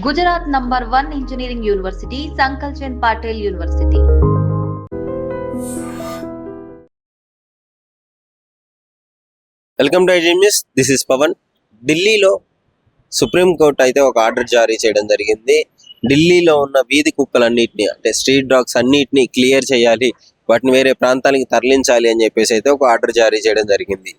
Gujarat number 1 engineering university, Sankalchand Patel university. Welcome to IGMS. This is Pavan. ఢిల్లీలో Supreme Court అయితే ఒక order జారీ చేయడం జరిగింది. ఢిల్లీలో ఉన్న వీధి కుక్కలన్నిటిని, అంటే స్ట్రీట్ డాగ్స్ అన్నిటిని క్లియర్ చేయాలి, వాటిని వేరే ప్రాంతానికి తరలించాలి అని చెప్పేసి అయితే ఒక ఆర్డర్ జారీ చేయడం జరిగింది.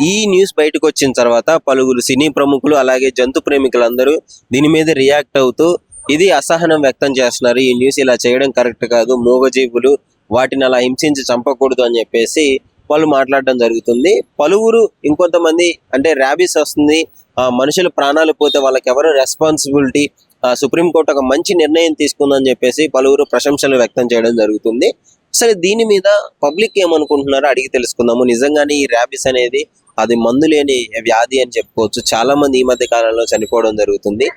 ఈ న్యూస్ బయటకు వచ్చిన తర్వాత పలువురు సినీ ప్రముఖులు అలాగే జంతు ప్రేమికులందరూ దీని మీద రియాక్ట్ అవుతూ ఇది అసహనం వ్యక్తం చేస్తున్నారు. ఈ న్యూస్ ఇలా చేయడం కరెక్ట్ కాదు, మూగజీవులు, వాటిని అలా హింసించి చంపకూడదు అని చెప్పేసి వాళ్ళు మాట్లాడడం జరుగుతుంది. పలువురు ఇంకొంతమంది అంటే ర్యాబీస్ వస్తుంది, మనుషుల ప్రాణాలు పోతే వాళ్ళకి ఎవరు రెస్పాన్సిబిలిటీ, సుప్రీంకోర్టు ఒక మంచి నిర్ణయం తీసుకుందని చెప్పేసి పలువురు ప్రశంసలు వ్యక్తం చేయడం జరుగుతుంది. సరే, దీని మీద పబ్లిక్ ఏమనుకుంటున్నారో అడిగి తెలుసుకుందాము. నిజంగానే ఈ ర్యాబీస్ అనేది అది మందు లేని వ్యాధి అని చెప్పుకోవచ్చు. చాలా మంది ఈ మధ్య కాలంలో చనిపోవడం జరుగుతుంది.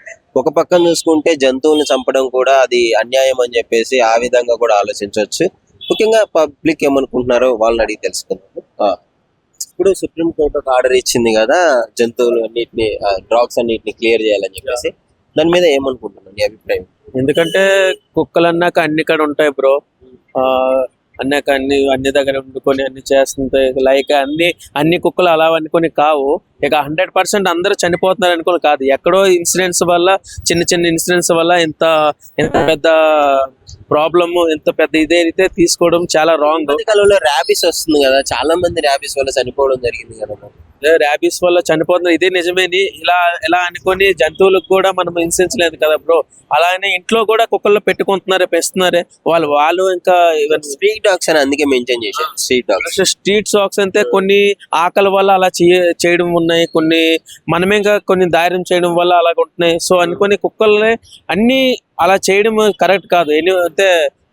ఒక పక్కన చూసుకుంటే జంతువులను చంపడం కూడా అది అన్యాయం అని చెప్పేసి ఆ విధంగా కూడా ఆలోచించవచ్చు. ముఖ్యంగా పబ్లిక్ ఏమనుకుంటున్నారో వాళ్ళని అడిగి తెలుసుకుందాము. ఇప్పుడు సుప్రీంకోర్టు ఒక ఆర్డర్ ఇచ్చింది కదా, జంతువులు అన్నిటిని, డాగ్స్ అన్నిటిని క్లియర్ చేయాలని చెప్పేసి. దాని మీద ఏమనుకుంటున్నాను, నీ అభిప్రాయం? ఎందుకంటే కుక్కలు అన్నాక అన్ని కాడ ఉంటాయి బ్రో. అన్నాక అన్ని దగ్గర వండుకొని అన్ని చేస్తుంటాయి. లైక్ అన్ని కుక్కలు అలా అనుకొని కావు. ఇక 100% అందరూ చనిపోతున్నారు అనుకుని కాదు, ఎక్కడో ఇన్సిడెంట్స్ వల్ల, చిన్న ఇన్సిడెంట్స్ వల్ల ఇంత పెద్ద ప్రాబ్లమ్, ఇంత పెద్ద ఇదైతే తీసుకోవడం చాలా రాంగ్. కాలంలో ర్యాబీస్ వస్తుంది కదా, చాలా మంది ర్యాబీస్ వల్ల చనిపోవడం జరిగింది కదా. ర్యాబీస్ వల్ల చనిపోతున్నారు, ఇదే నిజమేని ఇలా అనుకొని జంతువులకు కూడా మనం హింసించలేదు కదా బ్రో. అలానే ఇంట్లో కూడా కుక్కల్లో పెట్టుకుంటున్నారే, పెస్తున్నారే వాళ్ళు. ఇంకా స్ట్రీట్ డాగ్స్ అని అందుకే మెన్షన్ చేశారు. స్ట్రీట్ డాగ్స్ అంటే కొన్ని ఆకలి వల్ల అలా చేయడం ఉన్నాయి, కొన్ని మనమే కొన్ని ధైర్యం చేయడం వల్ల అలాగ ఉంటున్నాయి. సో అనుకొని కుక్కల్ని అన్ని అలా చేయడం కరెక్ట్ కాదు. అంటే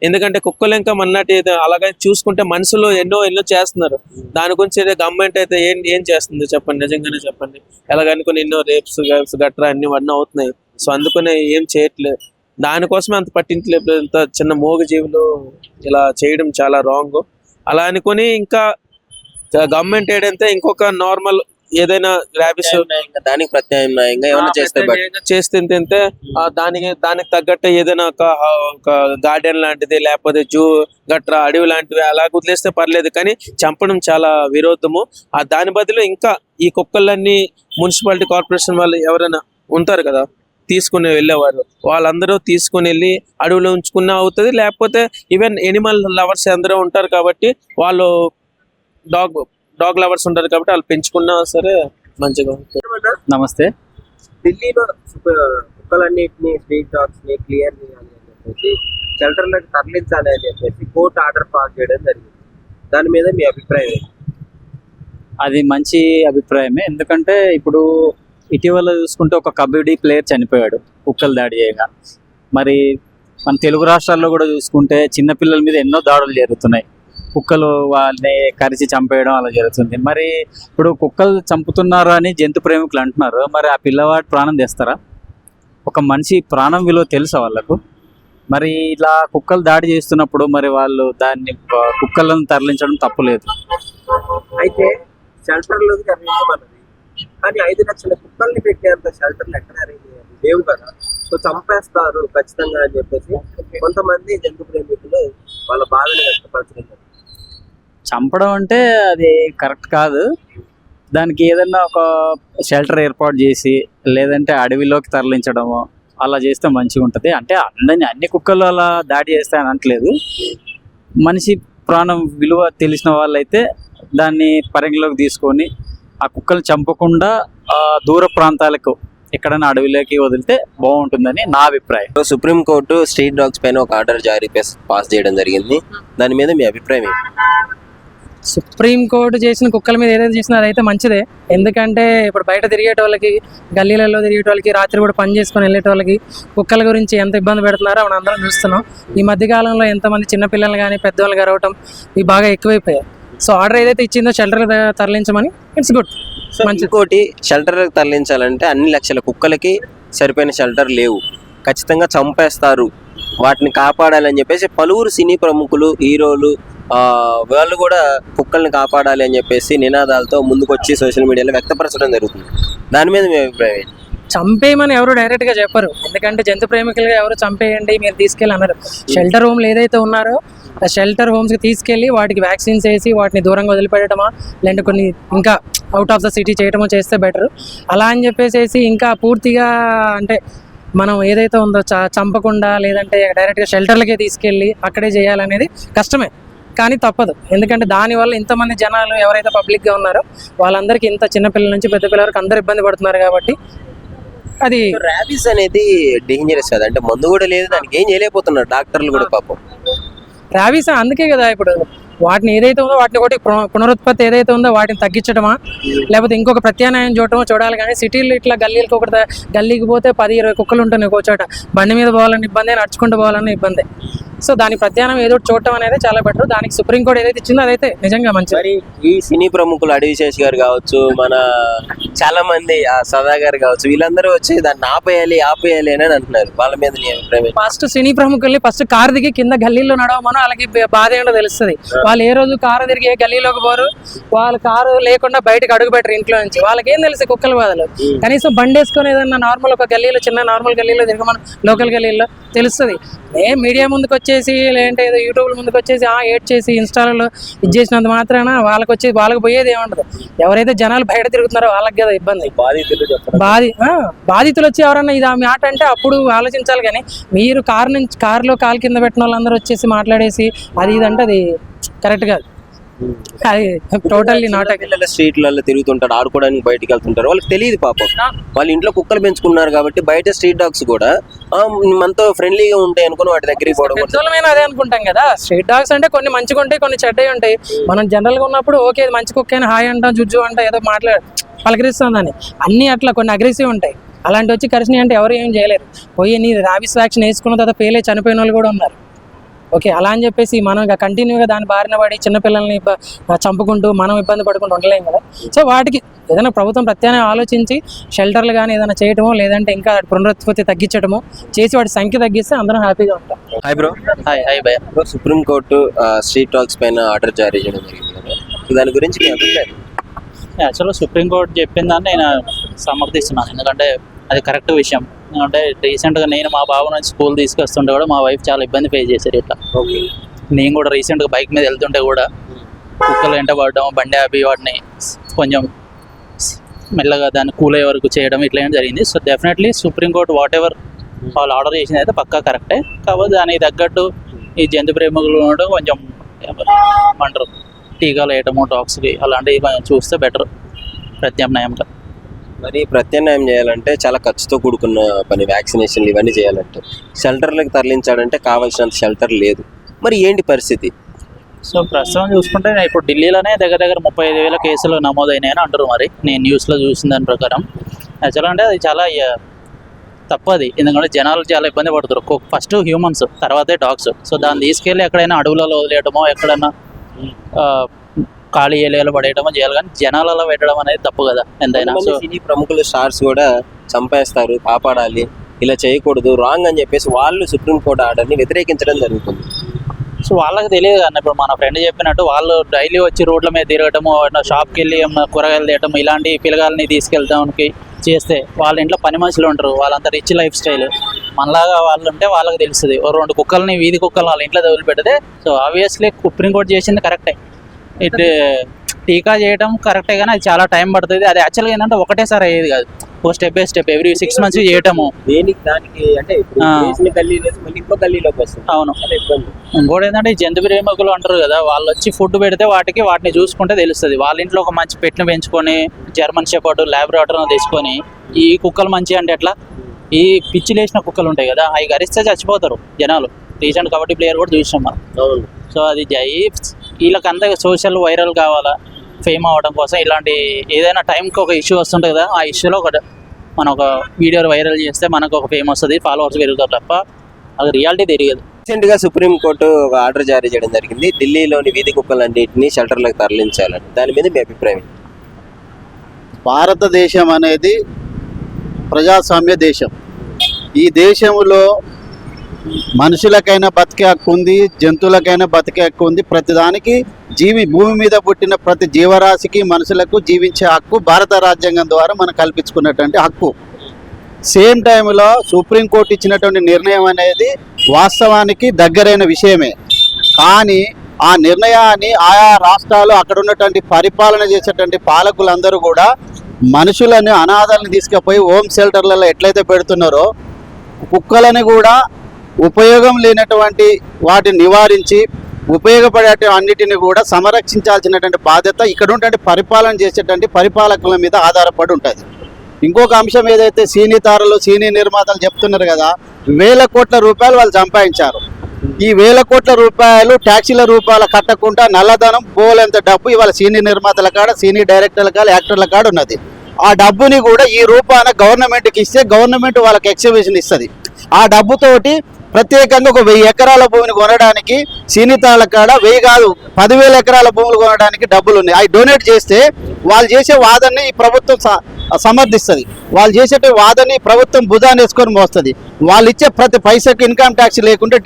ఎందుకంటే కుక్కలు ఇంకా మన్నాటి అలాగే చూసుకుంటే మనుషులు ఎన్నో చేస్తున్నారు. దాని గురించి గవర్నమెంట్ అయితే ఏం చేస్తుంది చెప్పండి, నిజంగానే చెప్పండి. ఎలాగనుకుని ఎన్నో రేప్స్ గట్రా అన్ని అవుతున్నాయి. సో అందుకనే ఏం చేయట్లేదు, దానికోసమే అంత పట్టించలేదు. ఇంత చిన్న మోగ జీవులు ఇలా చేయడం చాలా రాంగ్. అలా అనుకుని ఇంకా గవర్నమెంట్ ఏడంటే ఇంకొక నార్మల్ ఏదైనా ర్యాబీస్ దానికి ప్రత్యామ్నాయంగా ఏమైనా చేస్తే దానికి తగ్గట్టు ఏదైనా ఒక గార్డెన్ లాంటిది, లేకపోతే జూ గట్రా అడవి లాంటివి అలా వదిలేస్తే పర్లేదు, కానీ చంపడం చాలా విరోధము. దాని బదులు ఇంకా ఈ కుక్కలన్నీ మున్సిపాలిటీ కార్పొరేషన్ వాళ్ళు ఎవరైనా ఉంటారు కదా, తీసుకుని వెళ్ళేవారు, వాళ్ళందరూ తీసుకుని వెళ్ళి అడవిలో ఉంచుకున్నా అవుతుంది. లేకపోతే ఈవెన్ ఎనిమల్ లవర్స్ అందరూ ఉంటారు కాబట్టి వాళ్ళు డాగ్ లవర్స్ ఉంటారు కాబట్టి వాళ్ళు పెంచుకున్నా సరే మంచిగా ఉంటుంది. నమస్తే. ఢిల్లీలో కుక్కలన్నిటిని, స్ట్రీట్ డాగ్స్ ని క్లియర్ చేయాలి అని చెప్పేసి, షెల్టర్లకు తరలించాలి అని చెప్పేసి కోర్టు ఆర్డర్ పాస్ చేయడం జరిగింది. దాని మీద మీ అభిప్రాయం ఏంటి? అది మంచి అభిప్రాయమే. ఎందుకంటే ఇప్పుడు ఇటీవల చూసుకుంటే ఒక కబడ్డీ ప్లేయర్ చనిపోయాడు కుక్కలు దాడి చేయగా. మరి మన తెలుగు రాష్ట్రాల్లో కూడా చూసుకుంటే చిన్నపిల్లల మీద ఎన్నో దాడులు జరుగుతున్నాయి, కుక్కలు వాళ్ళని కరిచి చంపేయడం అలా జరుగుతుంది. మరి ఇప్పుడు కుక్కలు చంపుతున్నారు అని జంతు ప్రేమికులు అంటున్నారు, మరి ఆ పిల్లవాడి ప్రాణం తెస్తారా? ఒక మనిషి ప్రాణం విలువ తెలుసా వాళ్ళకు? మరి ఇలా కుక్కలు దాడి చేస్తున్నప్పుడు మరి వాళ్ళు కుక్కలను తరలించడం తప్పులేదు. అయితే షెల్టర్లోకి తరలించమన్నది, కానీ 5 లక్షల కుక్కల్ని పెట్టేంత షెల్టర్లు ఎక్కడ లేవు కదా. సో చంపేస్తారు ఖచ్చితంగా అని చెప్పేసి కొంతమంది జంతు ప్రేమికులు వాళ్ళ బాధని వ్యక్తపరచడం. చంపడం అంటే అది కరెక్ట్ కాదు. దానికి ఏదన్నా ఒక షెల్టర్ ఏర్పాటు చేసి, లేదంటే అడవిలోకి తరలించడము అలా చేస్తే మంచిగా ఉంటుంది. అంటే అన్ని కుక్కలు అలా దాడి చేస్తే అని అనట్లేదు. మనిషి ప్రాణం విలువ తెలిసిన వాళ్ళైతే దాన్ని పరిగణలోకి తీసుకొని ఆ కుక్కలు చంపకుండా దూర ప్రాంతాలకు ఎక్కడైనా అడవిలోకి వదిలితే బాగుంటుందని నా అభిప్రాయం. సుప్రీంకోర్టు స్ట్రీట్ డాగ్స్ పైన ఒక ఆర్డర్ జారీ పాస్ చేయడం జరిగింది. దాని మీద మీ అభిప్రాయం ఏంటి? సుప్రీంకోర్టు చేసిన కుక్కల మీద ఏదైతే చేసినా అదైతే మంచిదే. ఎందుకంటే ఇప్పుడు బయట తిరిగేటోళ్ళకి, గల్లీలలో తిరిగేటోళ్ళకి, రాత్రి కూడా పని చేసుకొని వెళ్ళేటోళ్ళకి కుక్కల గురించి ఎంత ఇబ్బంది పెడుతున్నారో మనం అందరం చూస్తున్నాం. ఈ మధ్యకాలంలో ఎంతమంది చిన్నపిల్లలు కానీ పెద్దవాళ్ళు గరవటం ఇవి బాగా ఎక్కువైపోయాయి. సో ఆర్డర్ ఏదైతే ఇచ్చిందో షెల్టర్ తరలించమని, ఇట్స్ గుడ్. ఇంకోటి, షెల్టర్లకు తరలించాలంటే అన్ని లక్షల కుక్కలకి సరిపోయిన షెల్టర్ లేవు, ఖచ్చితంగా చంపేస్తారు, వాటిని కాపాడాలని చెప్పేసి పలువురు సినీ ప్రముఖులు, హీరోలు వాళ్ళు కూడా కుక్కల్ని కాపాడాలి అని చెప్పేసి నినాదాలతో ముందుకొచ్చి సోషల్ మీడియాలో వ్యక్తపరచడం జరుగుతుంది. దాని మీద మీ అభిప్రాయం ఏంటి? చంపేయమని ఎవరు డైరెక్ట్ గా చెప్పరు, ఎందుకంటే జంతు ప్రేమికులుగా ఎవరు చంపేయండి మీరు తీసుకెళ్ళి అన్నారు. షెల్టర్ హోమ్లు ఏదైతే ఉన్నారో ఆ షెల్టర్ హోమ్స్ కి తీసుకెళ్లి వాటికి వ్యాక్సిన్స్ వేసి వాటిని దూరంగా వదిలిపెట్టడమా, లేదంటే కొన్ని ఇంకా అవుట్ ఆఫ్ ద సిటీ చేయడమో చేస్తే బెటర్. అలా అని చెప్పేసి ఇంకా పూర్తిగా అంటే మనం ఏదైతే ఉందో చంపకుండా లేదంటే డైరెక్ట్గా షెల్టర్లకే తీసుకెళ్ళి అక్కడే చేయాలనేది కష్టమే, కానీ తప్పదు. ఎందుకంటే దానివల్ల ఇంతమంది జనాలు ఎవరైతే పబ్లిక్గా ఉన్నారో వాళ్ళందరికీ ఇంత చిన్నపిల్లల నుంచి పెద్ద పిల్లల వరకు అందరు ఇబ్బంది పడుతున్నారు కాబట్టి అది ర్యాబీస్ అనేది డేంజరస్ కదా, అంటే మందు కూడా లేదు, దానికి ఏం చేయలేకపోతున్నారు డాక్టర్లు కూడా పాపం. ర్యాబీస్ అందుకే కదా ఇప్పుడు వాటిని ఏదైతే ఉందో వాటిని ఒకటి పునరుత్పత్తి ఏదైతే ఉందో వాటిని తగ్గించడమా లేకపోతే ఇంకొక ప్రత్యామ్నాయం చూడాలి. కానీ సిటీలు ఇట్లా గల్లీలకు ఒకటి గల్లీకి పోతే 10-20 కుక్కలు ఉంటున్నాయి ఒక చోట, బండి మీద పోవాలని ఇబ్బంది, నడుచుకుంటూ పోవాలన్న ఇబ్బంది. సో దానికి ప్రత్యామ్నాయం ఏదో చూడటం అనేది చాలా బెటర్. దానికి సుప్రీంకోర్టు ఏదైతే ఇచ్చిందో అదైతే నిజంగా మంచిది. మరి ఈ సినీ ప్రముఖులు అడివిశేష్ గారు కావచ్చు, మన చాలా మంది సదా గారు కావచ్చు, వీళ్ళందరూ వచ్చి దాన్ని ఆపేయాలి అని అంటున్నారు. వాళ్ళ మీద నీ అభిప్రాయం? ఫస్ట్ సినీ ప్రముఖుల్ని ఫస్ట్ కారు దిగి కింద గల్లీలో నడవమనో అలాగే బాధ ఏంటో తెలుస్తుంది. వాళ్ళు ఏ రోజు కారు తిరిగి గల్లీలోకి పోరు, వాళ్ళు కారు లేకుండా బయటకు అడుగు పెట్టరు ఇంట్లో నుంచి. వాళ్ళకి ఏం తెలుసు కుక్కల బాధలు? కనీసం బండి వేసుకొని ఏదన్నా నార్మల్ ఒక గల్లీలో చిన్న నార్మల్ గల్లీలో తిరగమని లోకల్ గల్లీలో తెలుస్తుంది. మీడియా ముందుకు వచ్చేసి లేదంటే ఏదో యూట్యూబ్ ముందుకు వచ్చేసి ఏడ్ చేసి ఇన్స్టాలలో ఇది చేసినంత మాత్రాన వాళ్ళకి పోయేది ఏముండదు. ఎవరైతే జనాలు బయట తిరుగుతున్నారో వాళ్ళకి కదా ఇబ్బంది. బాధితులు వచ్చి ఎవరన్నా ఇది ఆ మాట అంటే అప్పుడు ఆలోచించాలి. కానీ మీరు కారులో కాలు కింద పెట్టిన వాళ్ళందరూ వచ్చేసి మాట్లాడేసి అది ఇదంటే అది కరెక్ట్ కాదు. అది టోటల్లీ నాట్. స్ట్రీట్లలో తిరుగుతుంటారు, ఆడుకోవడానికి బయటికి వెళ్తుంటారు, వాళ్ళకి తెలియదు పాపం. వాళ్ళు ఇంట్లో కుక్కలు పెంచుకున్నారు కాబట్టి బయట స్ట్రీట్ డాగ్స్ కూడా మనతో ఫ్రెండ్లీగా ఉంటాయి అనుకుని వాటి దగ్గరికి పోవడం. అదే అనుకుంటాం కదా, స్ట్రీట్ డాగ్స్ అంటే కొన్ని మంచిగా ఉంటాయి, కొన్ని చెడ్డవి ఉంటాయి. మనం జనరల్ గా ఉన్నప్పుడు ఓకే మంచి కుక్క అయినా హాయ్ అంటాం, జుజ్జు అంటాం, ఏదో పలకరిస్తుందని. అన్ని అట్లా కొన్ని అగ్రెసివ్ ఉంటాయి. అలాంటి వచ్చి కరిసినాయి అంటే ఎవరు ఏం చేయలేరు. పోయి నీ ర్యాబీస్ వ్యాక్సిన్ వేసుకున్న తర్వాత పేలే చనిపోయిన వాళ్ళు కూడా ఉన్నారు. ఓకే అలా అని చెప్పేసి మనం ఇక కంటిన్యూగా దాని బారిన పడి చిన్నపిల్లల్ని చంపుకుంటూ మనం ఇబ్బంది పడుకుంటూ ఉండలేం కదా. సో వాటికి ఏదైనా ప్రభుత్వం ప్రత్యామ్నాయం ఆలోచించి షెల్టర్లు కానీ ఏదైనా చేయటమో లేదంటే ఇంకా పునరుత్పత్తి తగ్గించడమో చేసి వాటి సంఖ్య తగ్గిస్తే అందరం హ్యాపీగా ఉంటాం. Hi bro. హాయ్ భయ్య. సుప్రీం కోర్టు స్ట్రీట్ డాగ్స్ పైన ఆర్డర్ జారీ చేయడం జరిగింది కదా, దాని గురించి మీ అభిప్రాయం? యాక్చువల్గా సుప్రీంకోర్టు చెప్పిన దాన్ని నేను సమర్థిస్తున్నాను, ఎందుకంటే అది కరెక్ట్ విషయం. ఎందుకంటే రీసెంట్గా నేను మా బాబు నుంచి స్కూల్ తీసుకొస్తుంటే కూడా మా వైఫ్ చాలా ఇబ్బంది ఫేస్ చేశారు ఇట్లా. నేను కూడా రీసెంట్గా బైక్ మీద వెళ్తుంటే కూడా కుక్కలు వెంట పడడం, బండి ఆపి వాటిని కొంచెం మెల్లగా దాన్ని కూల్ అయ్యే వరకు చేయడం ఇట్లా ఏం జరిగింది. So definitely supreme court what ever వాళ్ళు ఆర్డర్ చేసింది అయితే పక్కా కరెక్టే. కాబట్టి దానికి తగ్గట్టు ఈ జంతు ప్రేమికులు ఉండడం కొంచెం అంటారు టీకాలు వేయటము డాగ్స్కి అలాంటివి కొంచెం చూస్తే బెటర్ ప్రత్యామ్నాయంగా. మరి ప్రత్యామ్నాయం చేయాలంటే చాలా ఖర్చుతో కూడుకున్న పని, వ్యాక్సినేషన్లు ఇవన్నీ చేయాలంటే. షెల్టర్లకు తరలించాడంటే కావాల్సినంత షెల్టర్ లేదు. మరి ఏంటి పరిస్థితి? సో ప్రస్తుతం చూసుకుంటే ఇప్పుడు ఢిల్లీలోనే దగ్గర 35,000 కేసులు నమోదైనాయని అంటారు. మరి నేను న్యూస్లో చూసిన దాని ప్రకారం యాక్చువల్గా అంటే అది చాలా తప్పది. ఎందుకంటే జనాలు చాలా ఇబ్బంది పడుతారు. ఫస్ట్ హ్యూమన్స్, తర్వాతే డాగ్స్. సో దాన్ని తీసుకెళ్ళి ఎక్కడైనా అడవులలో వదిలేయటమో ఎక్కడైనా ఖాళీ ఏరియాలో పడేయటమో చేయాలి, కానీ జనాలలో పెట్టడం అనేది తప్పు కదా ఎంతైనా. సో సినీ ప్రముఖులు స్టార్స్ కూడా చంపేస్తారు, కాపాడాలి, ఇలా చేయకూడదు, రాంగ్ అని చెప్పేసి వాళ్ళు సుప్రీంకోర్టు ఆర్డర్ని వ్యతిరేకించడం జరుగుతుంది. సో వాళ్ళకి తెలియదు కదా. ఇప్పుడు మన ఫ్రెండ్ చెప్పినట్టు వాళ్ళు డైలీ వచ్చి రోడ్ల మీద తిరగటము, షాప్కి వెళ్ళి కూరగాయలు తేయటము, ఇలాంటి పిల్లగాల్ని తీసుకెళ్తానికి చేస్తే వాళ్ళ ఇంట్లో పని మనుషులు ఉంటారు, వాళ్ళంతా రిచ్ లైఫ్ స్టైల్. మనలాగా వాళ్ళు ఉంటే వాళ్ళకి తెలుస్తుంది. 2 కుక్కల్ని వీధి కుక్కలు వాళ్ళ ఇంట్లో వదిలిపెడితే సో ఆబ్వియస్లీ సుప్రీంకోర్టు చేసింది కరెక్టే. ఇటు టీకా చేయడం కరెక్టే, కానీ అది చాలా టైం పడుతుంది. అది యాక్చువల్గా ఏంటంటే ఒకటేసారి అయ్యేది కాదు, step by step every 6 months చేయటము. దానికి అంటే అవును. ఇంకోటి ఏంటంటే ఈ జంతు ప్రేమికులు అంటారు కదా, వాళ్ళు వచ్చి ఫుడ్ పెడితే వాటిని చూసుకుంటే తెలుస్తుంది. వాళ్ళ ఇంట్లో ఒక మంచి పెట్ను పెంచుకొని జర్మన్ షెపర్డ్ లాబ్రాడోర్ తెచ్చుకొని ఈ కుక్కలు మంచి అంటే ఎట్లా, ఈ పిచ్చి లేచిన కుక్కలు ఉంటాయి కదా అవి గరిస్తే చచ్చిపోతారు జనాలు. రీసెంట్ కబడ్డీ ప్లేయర్ కూడా చూసినాం మనం. సో అది వీళ్ళకంతా సోషల్ వైరల్ కావాలా, ఫేమ్ అవ్వడం కోసం ఇలాంటి ఏదైనా టైంకి ఒక ఇష్యూ వస్తుంటుంది కదా, ఆ ఇష్యూలో మనం ఒక వీడియో వైరల్ చేస్తే మనకు ఒక ఫేమ్ వస్తుంది, ఫాలోవర్స్ పెరుగుతారు తప్ప అది రియాలిటీ తెలియదు. రీసెంట్గా సుప్రీంకోర్టు ఒక ఆర్డర్ జారీ చేయడం జరిగింది, ఢిల్లీలోని వీధి కుక్కలన్నింటినీ షెల్టర్లకు తరలించాలని. దాని మీద మీ అభిప్రాయం? భారతదేశం అనేది ప్రజాస్వామ్య దేశం. ఈ దేశంలో మనుషులకైనా బతికే హక్కు ఉంది, జంతువులకైనా బతికే హక్కు ఉంది. ప్రతిదానికి భూమి మీద పుట్టిన ప్రతి జీవరాశికి మనుషులకు జీవించే హక్కు భారత రాజ్యాంగం ద్వారా మనం కల్పించుకున్నటువంటి హక్కు. సేమ్ టైంలో సుప్రీంకోర్టు ఇచ్చినటువంటి నిర్ణయం అనేది వాస్తవానికి దగ్గరైన విషయమే. కానీ ఆ నిర్ణయాన్ని ఆయా రాష్ట్రాలు అక్కడ ఉన్నటువంటి పరిపాలన చేసేటువంటి పాలకులందరూ కూడా మనుషులను అనాథాలను తీసుకుపోయి హోమ్ షెల్టర్లలో ఎట్లయితే పెడుతున్నారో కుక్కలని కూడా ఉపయోగం లేనటువంటి వాటిని నివారించి ఉపయోగపడే అన్నిటిని కూడా సంరక్షించాల్సినటువంటి బాధ్యత ఇక్కడ ఉన్నటువంటి పరిపాలన చేసేటువంటి పరిపాలకుల మీద ఆధారపడి ఉంటుంది. ఇంకొక అంశం ఏదైతే సినీ తారలు సినీ నిర్మాతలు చెప్తున్నారు కదా, 1,000 కోట్ల రూపాయలు వాళ్ళు సంపాదించారు. ఈ 1,000 కోట్ల రూపాయలు ట్యాక్సీల రూపాయలు కట్టకుండా నల్లధనం పోలేంత డబ్బు ఇవాళ సినీ నిర్మాతల కాడ, సినీ డైరెక్టర్ల కాడ, యాక్టర్ల కాడ ఉన్నది. ఆ డబ్బుని కూడా ఈ రూపాన గవర్నమెంట్కి ఇస్తే గవర్నమెంట్ వాళ్ళకి ఎక్సిబిషన్ ఇస్తుంది. ఆ డబ్బుతోటి ప్రత్యేకంగా ఒక 1000 ఎకరాల భూమిని కొనడానికి సినీ తారల కాడ 1000 కాదు 10,000 ఎకరాల భూములు కొనడానికి డబ్బులు ఉన్నాయి. అవి డొనేట్ చేస్తే వాళ్ళు చేసే వాదనని ఈ ప్రభుత్వం సమర్థిస్తుంది. వాళ్ళు చేసే వాదనని ప్రభుత్వం భుజాన్ని వేసుకొని మోస్తుంది. వాళ్ళు ఇచ్చే ప్రతి పైసకి ఇన్కమ్ ట్యాక్స్ లేకుండా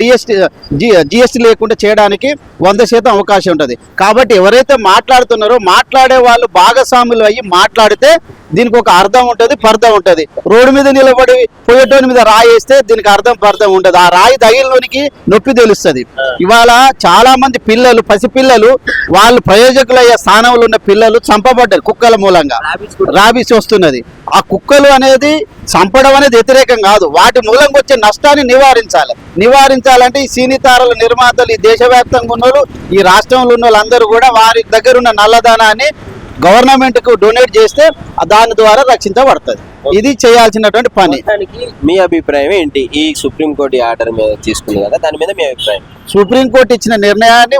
జిఎస్టీ లేకుండా చేయడానికి 100% అవకాశం ఉంటుంది. కాబట్టి ఎవరైతే మాట్లాడుతున్నారో మాట్లాడే వాళ్ళు భాగస్వాములు అయ్యి మాట్లాడితే దీనికి ఒక అర్థం ఉంటుంది, పర్థం ఉంటుంది. రోడ్డు మీద నిలబడి పోయేటోని మీద రాయి వేస్తే దీనికి అర్థం పర్థం ఉంటుంది. ఆ రాయి తగిలిలోనికి నొప్పి తెలుస్తుంది. ఇవాళ చాలా మంది పిల్లలు, పసిపిల్లలు, వాళ్ళు ప్రయోజకులయ్యే స్థానంలో ఉన్న పిల్లలు చంపబడ్డారు కుక్కల మూలంగా. రాబీస్ వస్తున్నది. ఆ కుక్కలు అనేది చంపడం అనేది వ్యతిరేకం కాదు, వాటి మూలంగా వచ్చే నష్టాన్ని నివారించాలంటే ఈ సినీ తారల నిర్మాతలు, ఈ దేశవ్యాప్తంగా ఉన్న వాళ్ళు, ఈ రాష్ట్రంలో ఉన్న వాళ్ళందరూ కూడా వారి దగ్గర ఉన్న నల్లధనాన్ని గవర్నమెంట్ కు డొనేట్ చేస్తే దాని ద్వారా రక్షించబడుతుంది. ఇది చేయాల్సినటువంటి పని. మీ అభిప్రాయం ఏంటి? ఈ సుప్రీంకోర్టు ఆర్డర్ మీద తీసుకుంది కదా, దాని మీద మీ అభిప్రాయం? సుప్రీంకోర్టు ఇచ్చిన నిర్ణయాన్ని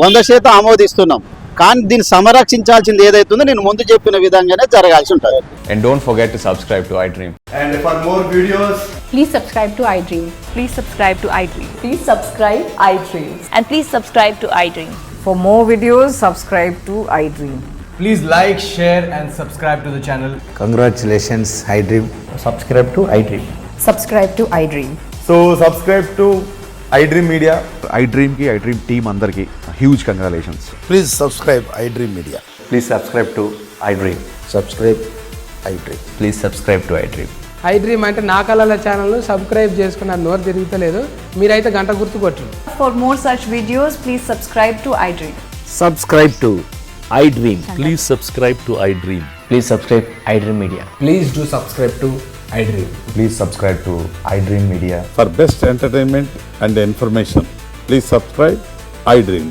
100% ఆమోదిస్తున్నాం. కానీ దీన్ని సంరక్షించాల్సింది ఏదైతుందో నేను ముందు చెప్పిన విధంగానే జరగాల్సి ఉంటుంది. And don't forget to subscribe to iDream. And for more videos, please subscribe to iDream. Please subscribe to iDream. Please subscribe iDream. And please subscribe to iDream. For more videos, subscribe to iDream. please like, share and subscribe to the channel. Congratulations, iDream. Subscribe to iDream. Subscribe to iDream. So subscribe to iDream Media. iDream ki iDream team andarki huge congratulations. Please subscribe iDream Media. Please subscribe to iDream. Subscribe iDream. Please subscribe to iDream. iDream అంటే నా కళల channel subscribe చేసుకున్న నోరు తిరుగుతలేదు, మీరైతే గంట గుర్తు కొట్టండి. For more such videos, please subscribe to iDream. Subscribe to iDream. Please subscribe to iDream. Please subscribe iDream Media. Please do subscribe to iDream. Please subscribe to iDream Media. For best entertainment and information, please subscribe iDream.